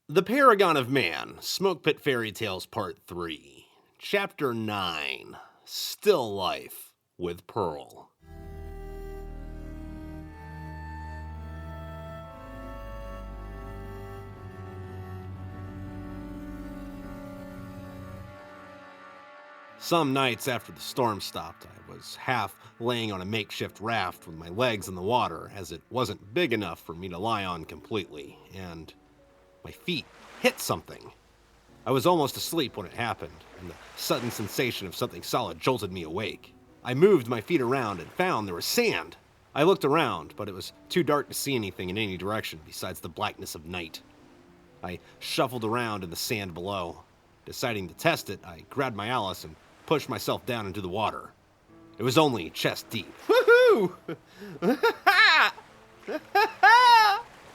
The Paragon of Man, Smoke Pit Fairy Tales Part 3, Chapter 9, Still Life with Pearl. Some nights after the storm stopped, I was half laying on a makeshift raft with my legs in the water, as it wasn't big enough for me to lie on completely, and my feet hit something. I was almost asleep when it happened, and the sudden sensation of something solid jolted me awake. I moved my feet around and found there was sand. I looked around, but it was too dark to see anything in any direction besides the blackness of night. I shuffled around in the sand below. Deciding to test it, I grabbed my Alice and pushed myself down into the water. It was only chest deep. Woohoo!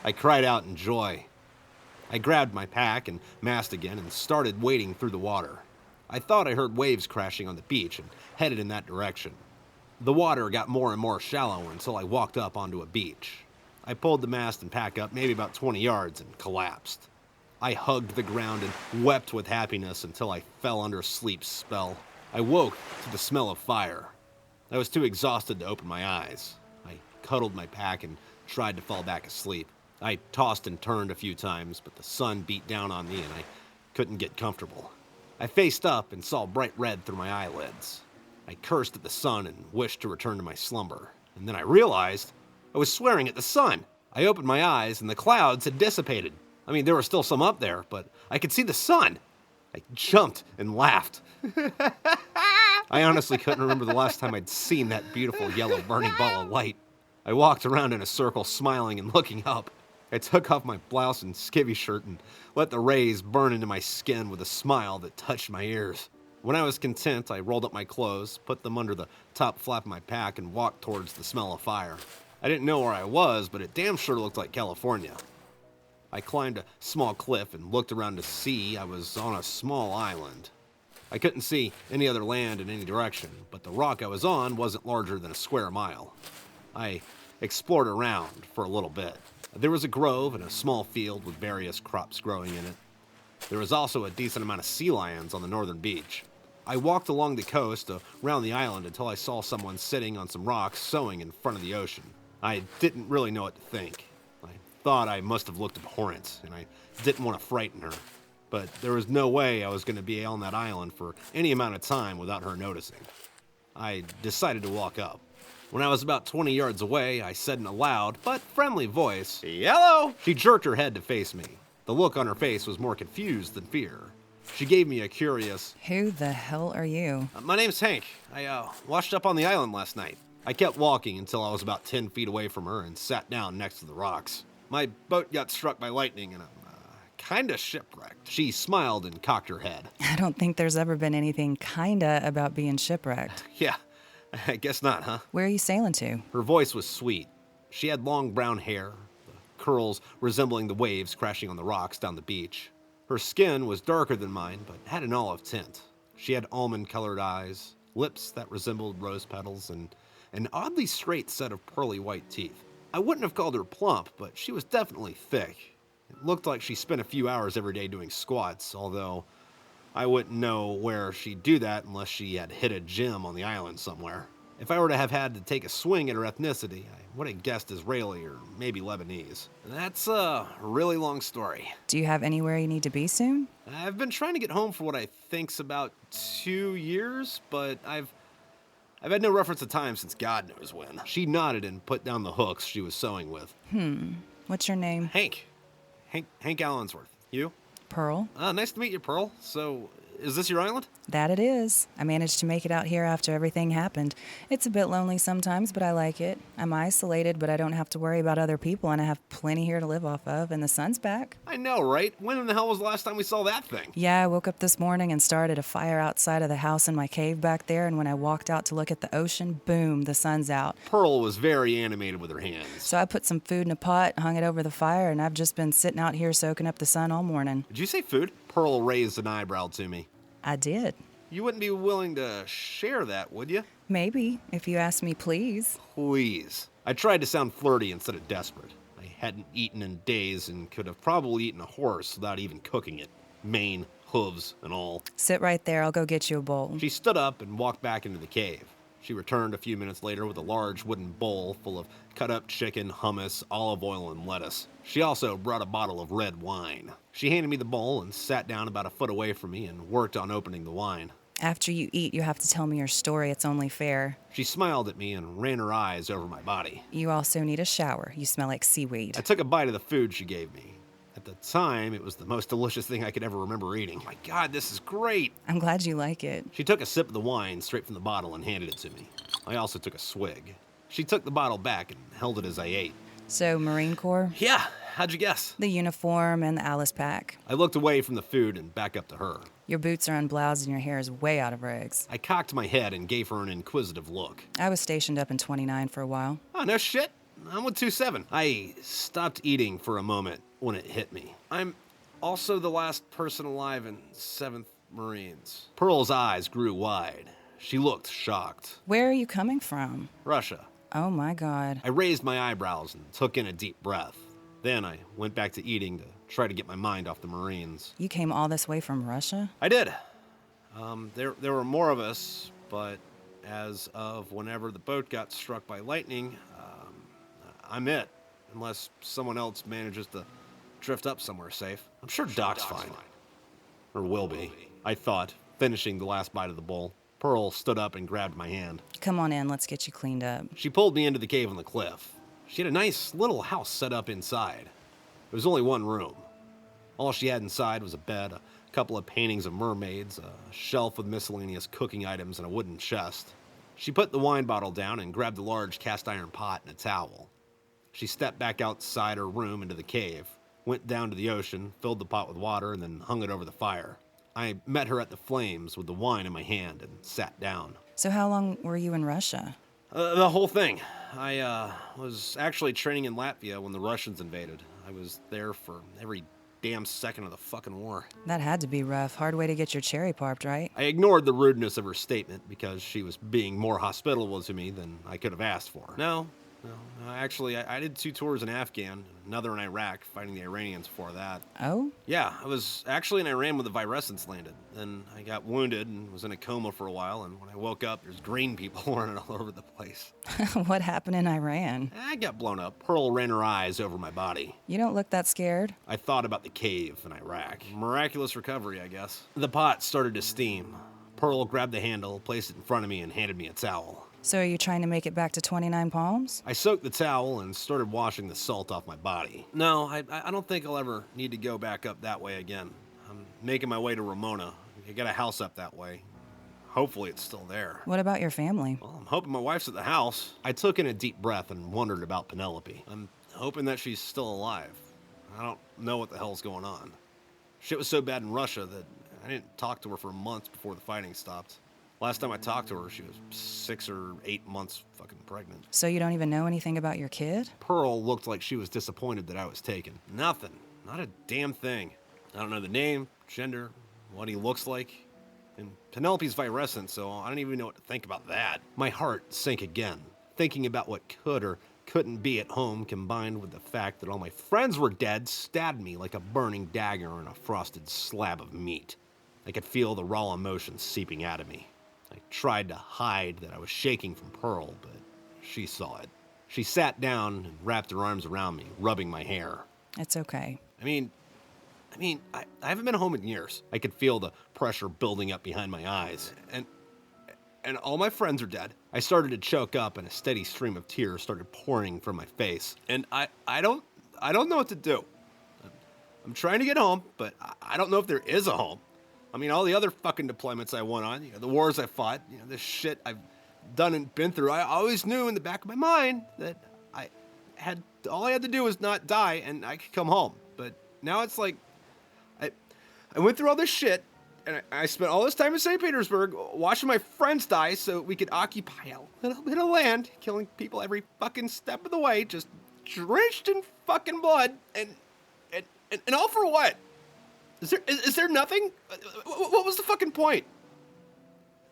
I cried out in joy. I grabbed my pack and mast again and started wading through the water. I thought I heard waves crashing on the beach and headed in that direction. The water got more and more shallow until I walked up onto a beach. I pulled the mast and pack up maybe about 20 yards and collapsed. I hugged the ground and wept with happiness until I fell under a sleep spell. I woke to the smell of fire. I was too exhausted to open my eyes. I cuddled my pack and tried to fall back asleep. I tossed and turned a few times, but the sun beat down on me and I couldn't get comfortable. I faced up and saw bright red through my eyelids. I cursed at the sun and wished to return to my slumber. And then I realized I was swearing at the sun. I opened my eyes and the clouds had dissipated. I mean, there was still some up there, but I could see the sun. I jumped and laughed. I honestly couldn't remember the last time I'd seen that beautiful yellow burning ball of light. I walked around in a circle, smiling and looking up. I took off my blouse and skivvy shirt and let the rays burn into my skin with a smile that touched my ears. When I was content, I rolled up my clothes, put them under the top flap of my pack, and walked towards the smell of fire. I didn't know where I was, but it damn sure looked like California. I climbed a small cliff and looked around to see I was on a small island. I couldn't see any other land in any direction, but the rock I was on wasn't larger than a square mile. I explored around for a little bit. There was a grove and a small field with various crops growing in it. There was also a decent amount of sea lions on the northern beach. I walked along the coast around the island until I saw someone sitting on some rocks sewing in front of the ocean. I didn't really know what to think. I thought I must have looked abhorrent, and I didn't want to frighten her. But there was no way I was going to be on that island for any amount of time without her noticing. I decided to walk up. When I was about 20 yards away, I said in a loud but friendly voice, "Hello!" She jerked her head to face me. The look on her face was more confused than fear. She gave me a curious, Who the hell are you? My name's Hank. I washed up on the island last night. I kept walking until I was about 10 feet away from her and sat down next to the rocks. My boat got struck by lightning and I'm kinda shipwrecked. She smiled and cocked her head. I don't think there's ever been anything kinda about being shipwrecked. Yeah, I guess not, huh? Where are you sailing to? Her voice was sweet. She had long brown hair, the curls resembling the waves crashing on the rocks down the beach. Her skin was darker than mine, but had an olive tint. She had almond-colored eyes, lips that resembled rose petals, and an oddly straight set of pearly white teeth. I wouldn't have called her plump, but she was definitely thick. It looked like she spent a few hours every day doing squats, although I wouldn't know where she'd do that unless she had hit a gym on the island somewhere. If I were to have had to take a swing at her ethnicity, I would have guessed Israeli or maybe Lebanese. That's a really long story. Do you have anywhere you need to be soon? I've been trying to get home for what I think's about 2 years, but I've had no reference to time since God knows when. She nodded and put down the hooks she was sewing with. What's your name? Hank Allensworth. You? Pearl? Nice to meet you, Pearl. So, is this your island? That it is. I managed to make it out here after everything happened. It's a bit lonely sometimes, but I like it. I'm isolated, but I don't have to worry about other people, and I have plenty here to live off of, and the sun's back. I know, right? When in the hell was the last time we saw that thing? Yeah, I woke up this morning and started a fire outside of the house in my cave back there, and when I walked out to look at the ocean, boom, the sun's out. Pearl was very animated with her hands. So I put some food in a pot, hung it over the fire, and I've just been sitting out here soaking up the sun all morning. Did you say food? Pearl raised an eyebrow to me. I did. You wouldn't be willing to share that, would you? Maybe, if you ask me, please. Please. I tried to sound flirty instead of desperate. I hadn't eaten in days and could have probably eaten a horse without even cooking it. Mane, hooves, and all. Sit right there. I'll go get you a bowl. She stood up and walked back into the cave. She returned a few minutes later with a large wooden bowl full of cut-up chicken, hummus, olive oil, and lettuce. She also brought a bottle of red wine. She handed me the bowl and sat down about a foot away from me and worked on opening the wine. After you eat, you have to tell me your story. It's only fair. She smiled at me and ran her eyes over my body. You also need a shower. You smell like seaweed. I took a bite of the food she gave me. At the time, it was the most delicious thing I could ever remember eating. My God, this is great! I'm glad you like it. She took a sip of the wine straight from the bottle and handed it to me. I also took a swig. She took the bottle back and held it as I ate. So, Marine Corps? Yeah, how'd you guess? The uniform and the Alice pack. I looked away from the food and back up to her. Your boots are unbloused and your hair is way out of regs. I cocked my head and gave her an inquisitive look. I was stationed up in 29 for a while. Oh, no shit. I'm with 27. I stopped eating for a moment when it hit me. I'm also the last person alive in 7th Marines. Pearl's eyes grew wide. She looked shocked. Where are you coming from? Russia. Oh my God. I raised my eyebrows and took in a deep breath. Then I went back to eating to try to get my mind off the Marines. You came all this way from Russia? I did. There were more of us, but as of whenever the boat got struck by lightning, I'm it. Unless someone else manages to drift up somewhere safe. I'm sure Doc's fine. Or will be, I thought, finishing the last bite of the bowl. Pearl stood up and grabbed my hand. Come on in, let's get you cleaned up. She pulled me into the cave on the cliff. She had a nice little house set up inside. There was only one room. All she had inside was a bed, a couple of paintings of mermaids, a shelf with miscellaneous cooking items, and a wooden chest. She put the wine bottle down and grabbed a large cast iron pot and a towel. She stepped back outside her room into the cave, went down to the ocean, filled the pot with water, and then hung it over the fire. I met her at the flames with the wine in my hand and sat down. So how long were you in Russia? The whole thing. I was actually training in Latvia when the Russians invaded. I was there for every damn second of the fucking war. That had to be rough. Hard way to get your cherry popped, right? I ignored the rudeness of her statement because she was being more hospitable to me than I could have asked for. No, actually, I did 2 tours in Afghan, another in Iraq, fighting the Iranians before that. Oh? Yeah, I was actually in Iran when the Virescence landed. Then I got wounded and was in a coma for a while, and when I woke up, there's green people running all over the place. What happened in Iran? I got blown up. Pearl ran her eyes over my body. You don't look that scared. I thought about the cave in Iraq. Miraculous recovery, I guess. The pot started to steam. Pearl grabbed the handle, placed it in front of me, and handed me a towel. So are you trying to make it back to 29 Palms? I soaked the towel and started washing the salt off my body. No, I don't think I'll ever need to go back up that way again. I'm making my way to Ramona. I got a house up that way. Hopefully it's still there. What about your family? Well, I'm hoping my wife's at the house. I took in a deep breath and wondered about Penelope. I'm hoping that she's still alive. I don't know what the hell's going on. Shit was so bad in Russia that I didn't talk to her for months before the fighting stopped. Last time I talked to her, she was 6 or 8 months fucking pregnant. So you don't even know anything about your kid? Pearl looked like she was disappointed that I was taken. Nothing. Not a damn thing. I don't know the name, gender, what he looks like. And Penelope's virescent, so I don't even know what to think about that. My heart sank again, thinking about what could or couldn't be at home, combined with the fact that all my friends were dead, stabbed me like a burning dagger in a frosted slab of meat. I could feel the raw emotion seeping out of me. I tried to hide that I was shaking from Pearl, but she saw it. She sat down and wrapped her arms around me, rubbing my hair. It's okay. I haven't been home in years. I could feel the pressure building up behind my eyes. And all my friends are dead. I started to choke up and a steady stream of tears started pouring from my face. And I don't know what to do. I'm trying to get home, but I don't know if there is a home. I mean, all the other fucking deployments I went on, the wars I fought, the shit I've done and been through, I always knew in the back of my mind that all I had to do was not die and I could come home. But now it's like, I went through all this shit and I spent all this time in St. Petersburg watching my friends die so we could occupy a little bit of land, killing people every fucking step of the way, just drenched in fucking blood, and all for what? Is there nothing? What was the fucking point?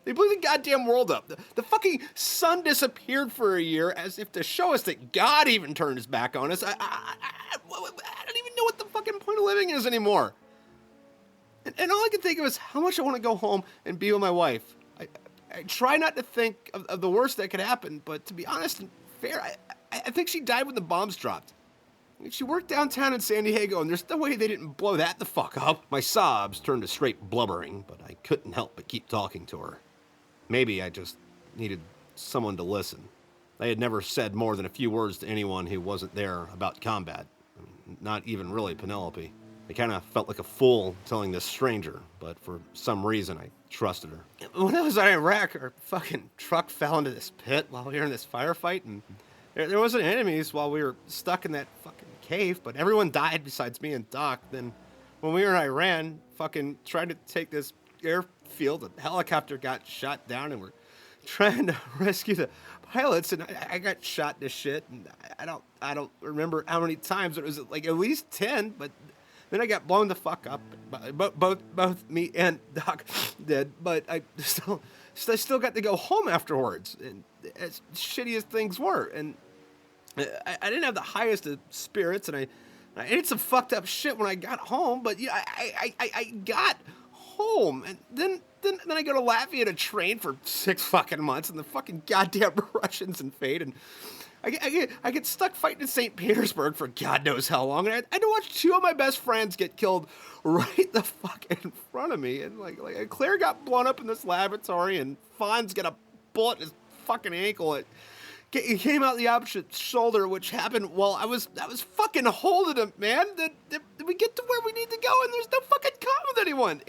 They blew the goddamn world up. The fucking sun disappeared for a year as if to show us that God even turned his back on us. I don't even know what the fucking point of living is anymore. And all I can think of is how much I want to go home and be with my wife. I try not to think of the worst that could happen, but to be honest and fair, I think she died when the bombs dropped. I mean, she worked downtown in San Diego, and there's no way they didn't blow that the fuck up. My sobs turned to straight blubbering, but I couldn't help but keep talking to her. Maybe I just needed someone to listen. I had never said more than a few words to anyone who wasn't there about combat. I mean, not even really Penelope. I kind of felt like a fool telling this stranger, but for some reason I trusted her. When I was in Iraq, our fucking truck fell into this pit while we were in this firefight, and there wasn't enemies while we were stuck in that fucking cave, but everyone died besides me and Doc. Then when we were in Iran, fucking trying to take this airfield, a helicopter got shot down, and we're trying to rescue the pilots, and I got shot to shit, and I don't remember how many times. It was like at least 10, but then I got blown the fuck up. Both me and Doc did, but I still got to go home afterwards, and as shitty as things were, and I didn't have the highest of spirits, and I ate some fucked up shit when I got home, but yeah, I got home, and then I go to Latvia to train for 6 fucking months, and the fucking goddamn Russians invade, and I get stuck fighting in St. Petersburg for God knows how long, and I had to watch 2 of my best friends get killed right the fuck in front of me, and like Claire got blown up in this laboratory, and Fawn's got a bullet in his fucking ankle. It came out the opposite shoulder, which happened while I was fucking holding him, man. Did we get to where we need to go, and there's no fucking con with anyone.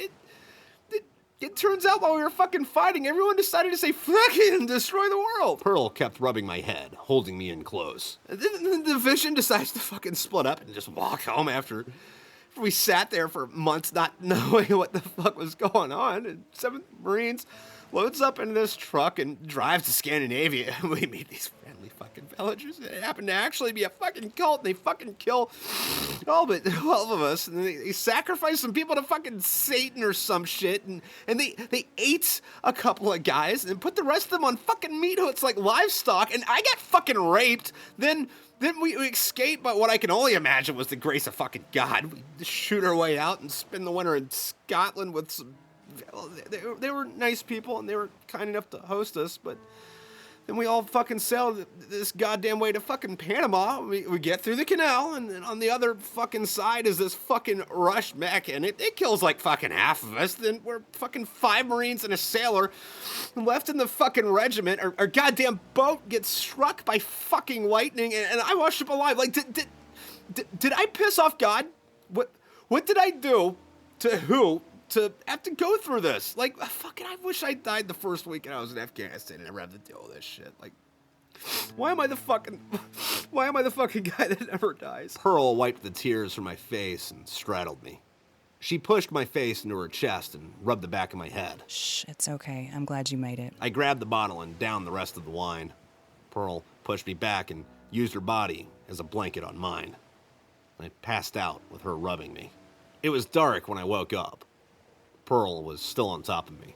It turns out while we were fucking fighting, everyone decided to say fuck it and destroy the world. Pearl kept rubbing my head, holding me in close. And then the division decides to fucking split up and just walk home after we sat there for months not knowing what the fuck was going on. And 7th Marines loads up into this truck and drives to Scandinavia. And we meet these friendly fucking villagers. It happened to actually be a fucking cult. And they fucking kill all but 12 of us. And they sacrifice some people to fucking Satan or some shit. And they ate a couple of guys and put the rest of them on fucking meat hooks like livestock. And I got fucking raped. Then we escaped by what I can only imagine was the grace of fucking God. We shoot our way out and spend the winter in Scotland with some... They were nice people, and they were kind enough to host us, but then we all fucking sailed this goddamn way to fucking Panama. We get through the canal, and then on the other fucking side is this fucking rush mech, and it kills like fucking half of us. Then we're fucking 5 Marines and a sailor left in the fucking regiment. Our goddamn boat gets struck by fucking lightning, and I washed up alive. Like, did I piss off God? What did I do to who to have to go through this? Like, fucking, I wish I died the first weekend I was in Afghanistan and never had to deal with this shit. Like, why am I the fucking guy that never dies? Pearl wiped the tears from my face and straddled me. She pushed my face into her chest and rubbed the back of my head. Shh, it's okay. I'm glad you made it. I grabbed the bottle and downed the rest of the wine. Pearl pushed me back and used her body as a blanket on mine. I passed out with her rubbing me. It was dark when I woke up. Pearl was still on top of me.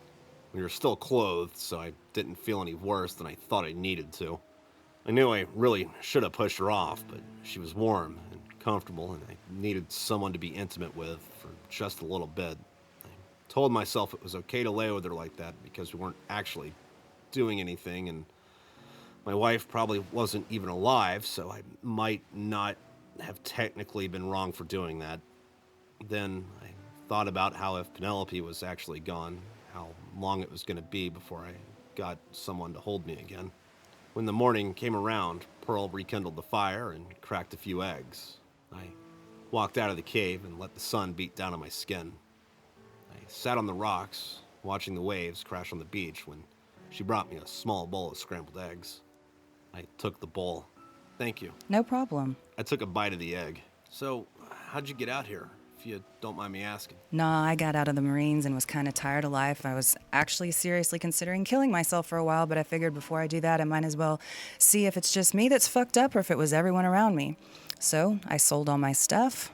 We were still clothed, so I didn't feel any worse than I thought I needed to. I knew I really should have pushed her off, but she was warm and comfortable, and I needed someone to be intimate with for just a little bit. I told myself it was okay to lay with her like that because we weren't actually doing anything, and my wife probably wasn't even alive, so I might not have technically been wrong for doing that. Then I thought about how if Penelope was actually gone, how long it was going to be before I got someone to hold me again. When the morning came around, Pearl rekindled the fire and cracked a few eggs. I walked out of the cave and let the sun beat down on my skin. I sat on the rocks, watching the waves crash on the beach when she brought me a small bowl of scrambled eggs. I took the bowl. Thank you. No problem. I took a bite of the egg. So, how'd you get out here, if you don't mind me asking? Nah, I got out of the Marines and was kind of tired of life. I was actually seriously considering killing myself for a while, but I figured before I do that, I might as well see if it's just me that's fucked up or if it was everyone around me. So I sold all my stuff,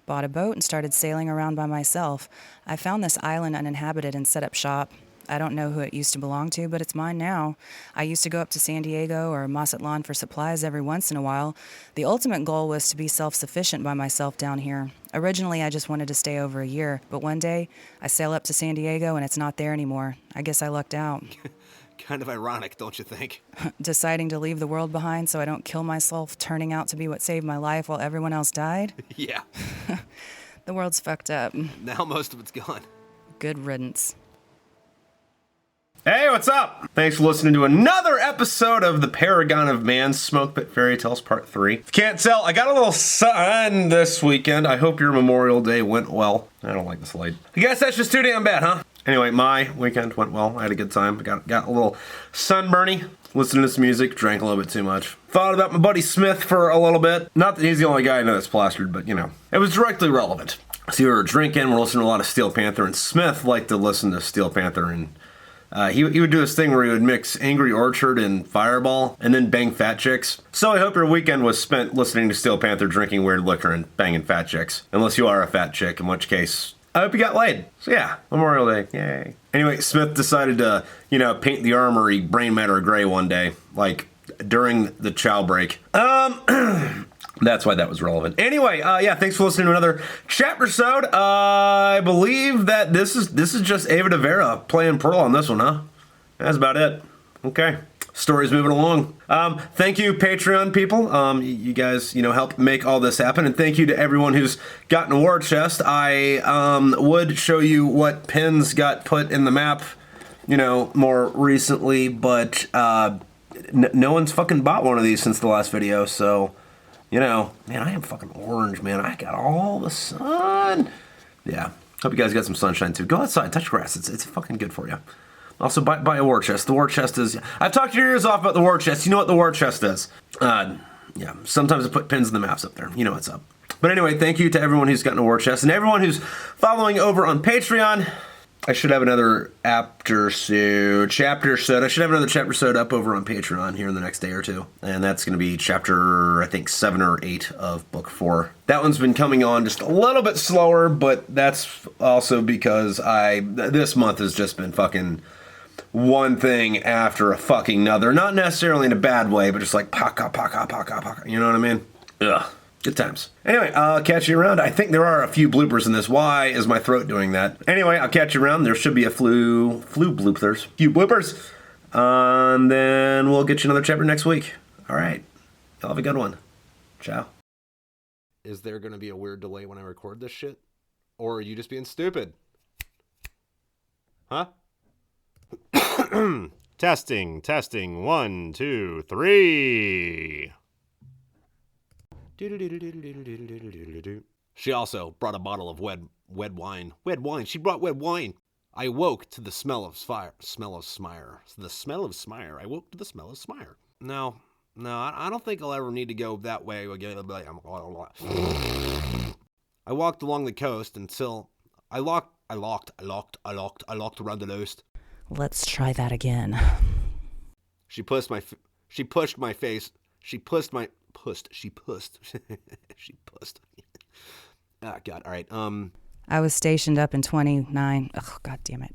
bought a boat, and started sailing around by myself. I found this island uninhabited and set up shop. I don't know who it used to belong to, but it's mine now. I used to go up to San Diego or Mazatlan for supplies every once in a while. The ultimate goal was to be self-sufficient by myself down here. Originally, I just wanted to stay over a year, but one day, I sail up to San Diego and it's not there anymore. I guess I lucked out. Kind of ironic, don't you think? Deciding to leave the world behind so I don't kill myself, turning out to be what saved my life while everyone else died? Yeah. The world's fucked up. Now most of it's gone. Good riddance. Hey, what's up? Thanks for listening to another episode of the Paragon of Man Smoke Pit Fairy Tales Part 3. If you can't tell, I got a little sun this weekend. I hope your Memorial Day went well. I don't like this light. I guess that's just too damn bad, huh? Anyway, my weekend went well. I had a good time. Got a little sunburny, listening to some music, drank a little bit too much. Thought about my buddy Smith for a little bit. Not that he's the only guy I know that's plastered, but you know, it was directly relevant. So we were drinking, we're listening to a lot of Steel Panther, and Smith liked to listen to Steel Panther, and he would do this thing where he would mix Angry Orchard and Fireball and then bang fat chicks. So I hope your weekend was spent listening to Steel Panther, drinking weird liquor, and banging fat chicks. Unless you are a fat chick, in which case, I hope you got laid. So yeah, Memorial Day, yay. Anyway, Smith decided to, paint the armory brain matter gray one day, like during the chow break. That's why that was relevant. Anyway, thanks for listening to another chapter-sode. I believe that this is just Ave DeVera playing Pearl on this one, huh? That's about it. Okay. Story's moving along. Thank you, Patreon people. You guys, helped make all this happen. And thank you to everyone who's gotten a war chest. I would show you what pins got put in the map, more recently. But no one's fucking bought one of these since the last video, so... man, I am fucking orange, man. I got all the sun. Yeah. Hope you guys got some sunshine, too. Go outside, touch grass. It's fucking good for you. Also, buy a war chest. The war chest is... I've talked your ears off about the war chest. You know what the war chest is. Sometimes I put pins in the maps up there. You know what's up. But anyway, thank you to everyone who's gotten a war chest. And everyone who's following over on Patreon... I should have another chapter-sode. I should have another chapter-sode up over on Patreon here in the next day or two. And that's going to be chapter, I think, 7 or 8 of book 4. That one's been coming on just a little bit slower, but that's also because this month has just been fucking one thing after a fucking another. Not necessarily in a bad way, but just like paka. You know what I mean? Ugh. Good times. Anyway, I'll catch you around. I think there are a few bloopers in this. Why is my throat doing that? Anyway, I'll catch you around. There should be a few bloopers. And then we'll get you another chapter next week. All right. Y'all have a good one. Ciao. Is there going to be a weird delay when I record this shit? Or are you just being stupid? Huh? Testing. 1, 2, 3. She also brought a bottle of wed wine. Wed wine. She brought wed wine. I woke to the smell of smire. The smell of smire. I woke to the smell of smire. No, I don't think I'll ever need to go that way again. I walked along the coast until I locked around the coast. Let's try that again. She pushed my face. She pussed. Ah, God. All right. I was stationed up in 29. Oh, God damn it.